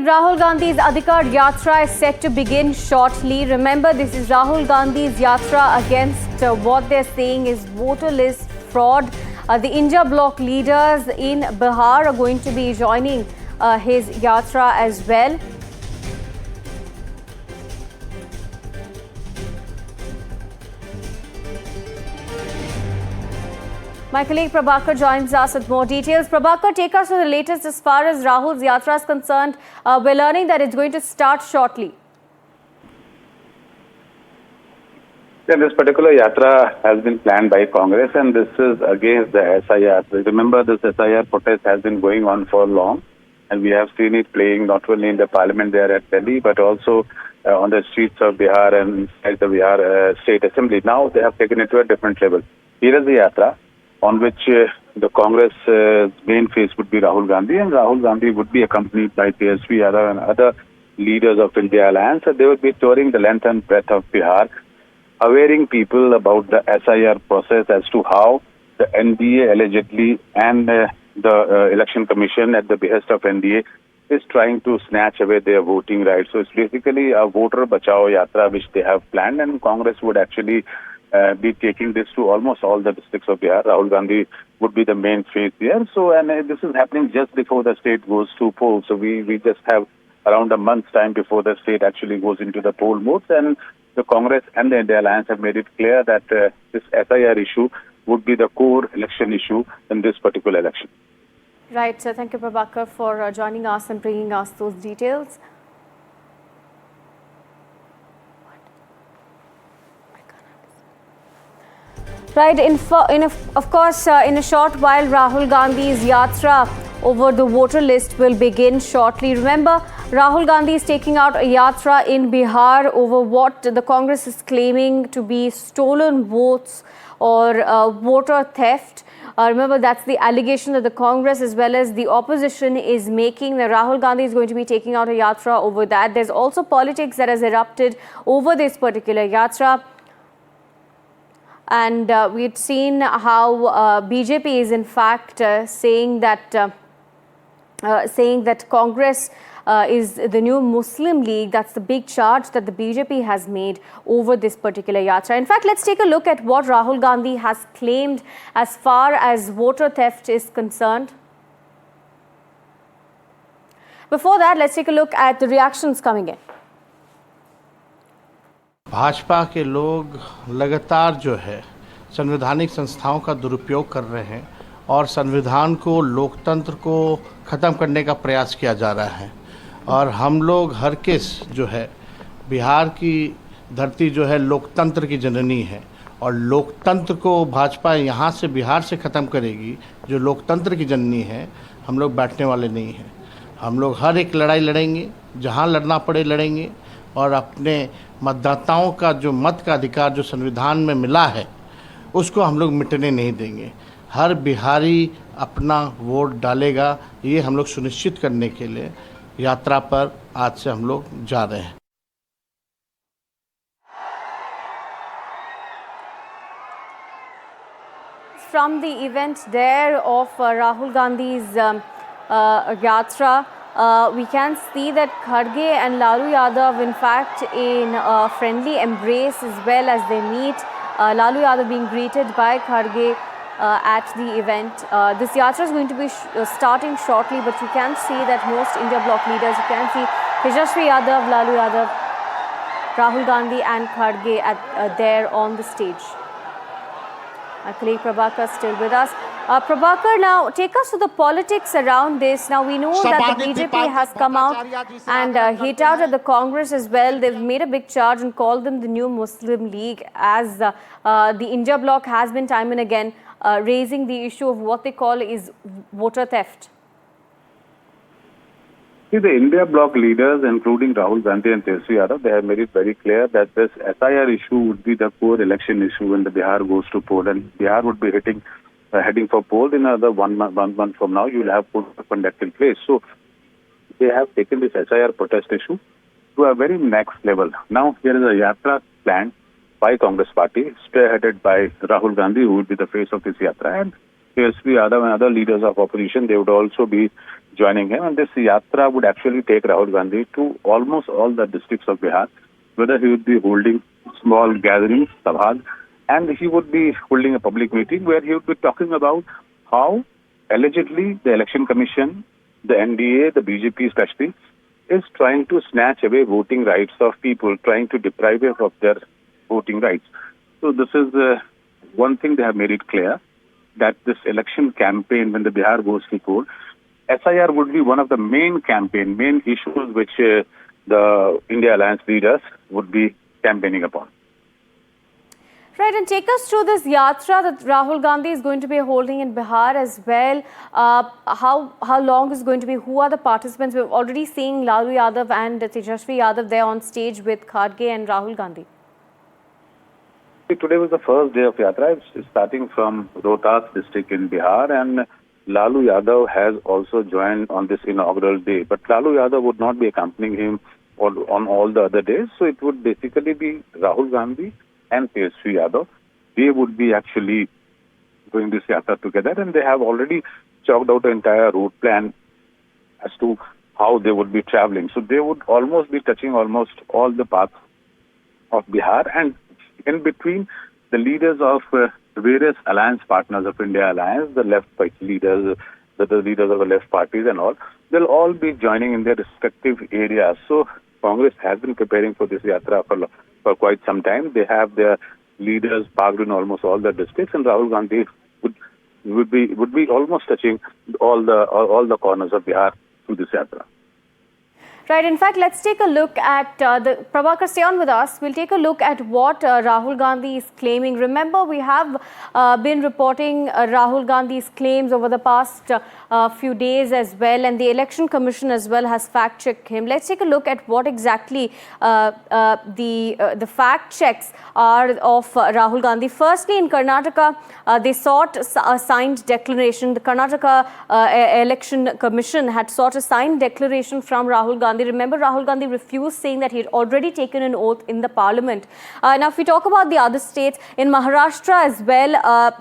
Rahul Gandhi's Adhikar Yatra is set to begin shortly. Remember, this is Rahul Gandhi's Yatra against what they're saying is voter list fraud. The India bloc leaders in Bihar are going to be joining his Yatra as well. My colleague Prabhakar joins us with more details. Prabhakar, take us to the latest as far as Rahul's Yatra is concerned. We're learning that it's going to start shortly. Yeah, this particular Yatra has been planned by Congress, and this is against the SIR. Remember, this SIR protest has been going on for long, and we have seen it playing not only in the parliament there at Delhi, but also on the streets of Bihar and inside the Bihar State Assembly. Now they have taken it to a different level. Here is the Yatra, on which the Congress main face would be Rahul Gandhi, and Rahul Gandhi would be accompanied by Tejas Yadav and other leaders of India Alliance. So they would be touring the length and breadth of Bihar, awareing people about the SIR process as to how the NDA allegedly and the Election Commission at the behest of NDA is trying to snatch away their voting rights. So it's basically a voter bachao yatra which they have planned, and Congress would actually be taking this to almost all the districts of Bihar. Rahul Gandhi would be the main face here. So, and this is happening just before the state goes to poll. So we just have around a month's time before the state actually goes into the poll mode. And the Congress and the India Alliance have made it clear that this SIR issue would be the core election issue in this particular election. Right. So thank you, Prabhakar, for joining us and bringing us those details. Right, of course, in a short while, Rahul Gandhi's Yatra over the voter list will begin shortly. Remember, Rahul Gandhi is taking out a Yatra in Bihar over what the Congress is claiming to be stolen votes or voter theft. Remember, that's the allegation that the Congress as well as the opposition is making. That Rahul Gandhi is going to be taking out a Yatra over that. There's also politics that has erupted over this particular Yatra. And we've seen how BJP is in fact saying that Congress is the new Muslim League. That's the big charge that the BJP has made over this particular Yatra. In fact, let's take a look at what Rahul Gandhi has claimed as far as voter theft is concerned. Before that, let's take a look at the reactions coming in. Bhajpa के लोग लगातार जो है संवैधानिक संस्थाओं का दुरुपयोग कर रहे हैं और संविधान को, लोकतंत्र को ख़त्म करने का प्रयास किया जा रहा है। और हम लोग हर किस जो है, बिहार की धरती जो है लोकतंत्र की जननी है, और लोकतंत्र को भाजपा यहाँ से बिहार से ख़त्म करेगी, जो लोकतंत्र की जननी है। हम लोग बैठने वाले नहीं हैं। हम लोग हर एक लड़ाई लड़ेंगे, जहाँ लड़ना पड़े लड़ेंगे, और अपने मतदाताओं का जो मत का अधिकार जो संविधान में मिला है उसको हम लोग मिटने नहीं देंगे। हर बिहारी अपना वोट डालेगा, ये हम लोग सुनिश्चित करने के लिए यात्रा पर आज से हम लोग जा रहे हैं। From the event there of Rahul Gandhi's Yatra, we can see that Kharge and Lalu Yadav, in fact, in a friendly embrace as well as they meet. Lalu Yadav being greeted by Kharge at the event. This Yatra is going to be starting shortly, but you can see that most India bloc leaders, you can see Tejas Yadav, Lalu Yadav, Rahul Gandhi and Kharge there on the stage. My colleague Prabhakar still with us. Prabhakar, now take us to the politics around this. Now we know that the BJP has come out and hit out at the Congress as well. They've made a big charge and called them the new Muslim League, as the India bloc has been time and again raising the issue of what they call is voter theft. See, the India bloc leaders, including Rahul Gandhi and Tejas Yadav, they have made it very clear that this SIR issue would be the core election issue when the Bihar goes to poll, and Bihar would be heading for poll in another one month from now. You will have poll conduct in place. So they have taken this SIR protest issue to a very next level. Now here is a Yatra planned by Congress party, spearheaded by Rahul Gandhi, who would be the face of this Yatra, and Tejas Yadav and other leaders of opposition. They would also be joining him. And this yatra would actually take Rahul Gandhi to almost all the districts of Bihar, whether he would be holding small gatherings, sabhas, and he would be holding a public meeting where he would be talking about how allegedly the Election Commission, the NDA, the BJP especially, is trying to snatch away voting rights of people, trying to deprive them of their voting rights. So this is one thing they have made it clear, that this election campaign, when the Bihar goes to poll, SIR would be one of the main issues which the India Alliance leaders would be campaigning upon. Right, and take us through this yatra that Rahul Gandhi is going to be holding in Bihar as well. How long is it going to be? Who are the participants? We're already seeing Lalu Yadav and Tejasvi Yadav there on stage with Kharge and Rahul Gandhi. Today was the first day of Yatra. It's starting from Rohtas district in Bihar, and Lalu Yadav has also joined on this inaugural day. But Lalu Yadav would not be accompanying him on all the other days. So it would basically be Rahul Gandhi and Tejasvi Yadav. They would be actually doing this Yatra together, and they have already chalked out the entire route plan as to how they would be traveling. So they would almost be touching almost all the paths of Bihar, and in between, the leaders of various alliance partners of India Alliance, the left party leaders, the leaders of the left parties and all, they'll all be joining in their respective areas. So Congress has been preparing for this Yatra for quite some time. They have their leaders parked in almost all the districts, and Rahul Gandhi would be almost touching all the corners of Bihar through this Yatra. Right. In fact, let's take a look at Prabhakar, stay on with us. We'll take a look at what Rahul Gandhi is claiming. Remember, we have been reporting Rahul Gandhi's claims over the past few days as well, and the Election Commission as well has fact-checked him. Let's take a look at what exactly the fact checks are of Rahul Gandhi. Firstly, in Karnataka, they sought a signed declaration. The Karnataka Election Commission had sought a signed declaration from Rahul Gandhi. Remember, Rahul Gandhi refused, saying that he had already taken an oath in the parliament. Now, if we talk about the other states, in Maharashtra as well,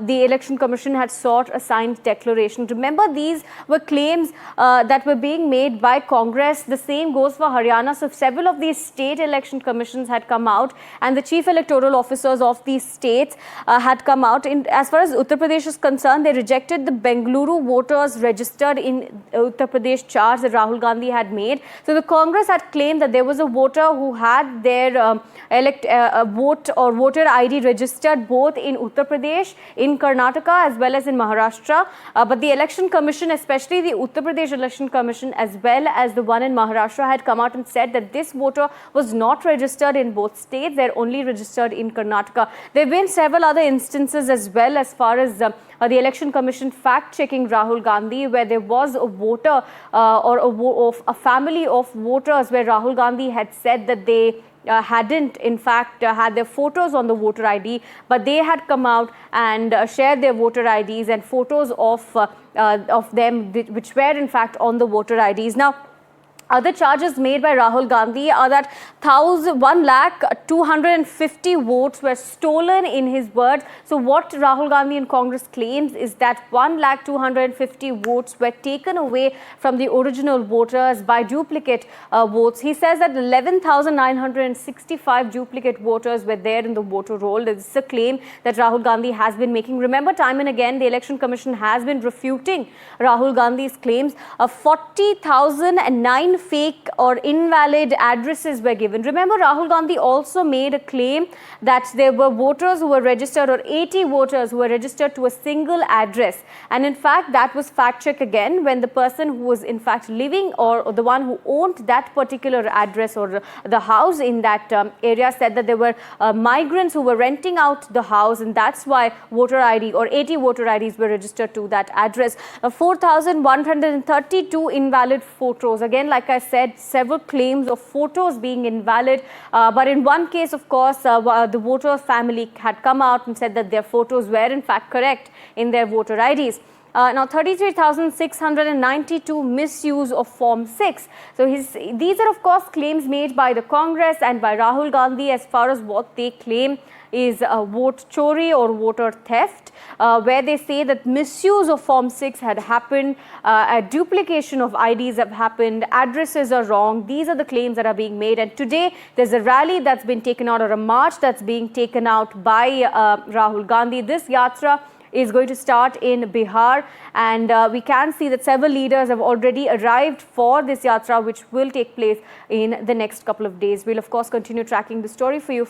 the Election Commission had sought a signed declaration. Remember, these were claims that were being made by Congress. The same goes for Haryana. So, several of these state election commissions had come out, and the chief electoral officers of these states had come out. As far as Uttar Pradesh is concerned, they rejected the Bengaluru voters registered in Uttar Pradesh charge that Rahul Gandhi had made. So, the Congress had claimed that there was a voter who had their vote or voter ID registered both in Uttar Pradesh, in Karnataka as well as in Maharashtra. But the Election Commission, especially the Uttar Pradesh Election Commission as well as the one in Maharashtra, had come out and said that this voter was not registered in both states. They're only registered in Karnataka. There have been several other instances as well, as far as the Election Commission fact-checking Rahul Gandhi, where there was a voter or a family of voters where Rahul Gandhi had said that they hadn't in fact had their photos on the voter ID, but they had come out and shared their voter IDs and photos of them which were in fact on the voter IDs. Now, other charges made by Rahul Gandhi are that 1,250 votes were stolen in his words. So what Rahul Gandhi and Congress claims is that 1,250 votes were taken away from the original voters by duplicate votes. He says that 11,965 duplicate voters were there in the voter roll. This is a claim that Rahul Gandhi has been making. Remember, time and again, the Election Commission has been refuting Rahul Gandhi's claims. 40,009 fake or invalid addresses were given. Remember, Rahul Gandhi also made a claim that there were voters who were registered, or 80 voters who were registered to a single address. And in fact, that was fact-checked again when the person who was in fact living or the one who owned that particular address or the house in that area said that there were migrants who were renting out the house, and that's why voter ID or 80 voter IDs were registered to that address. 4,132 invalid photos. Again, like I said, several claims of photos being invalid. But in one case, of course, the voter family had come out and said that their photos were in fact correct in their voter IDs. Now, 33,692 misuse of Form 6. So, these are of course claims made by the Congress and by Rahul Gandhi as far as what they claim is vote chori or voter theft, where they say that misuse of Form 6 had happened, a duplication of IDs have happened, addresses are wrong. These are the claims that are being made. And today there's a rally that's been taken out, or a march that's being taken out by Rahul Gandhi. This Yatra is going to start in Bihar, and we can see that several leaders have already arrived for this Yatra, which will take place in the next couple of days. We'll of course continue tracking the story for you.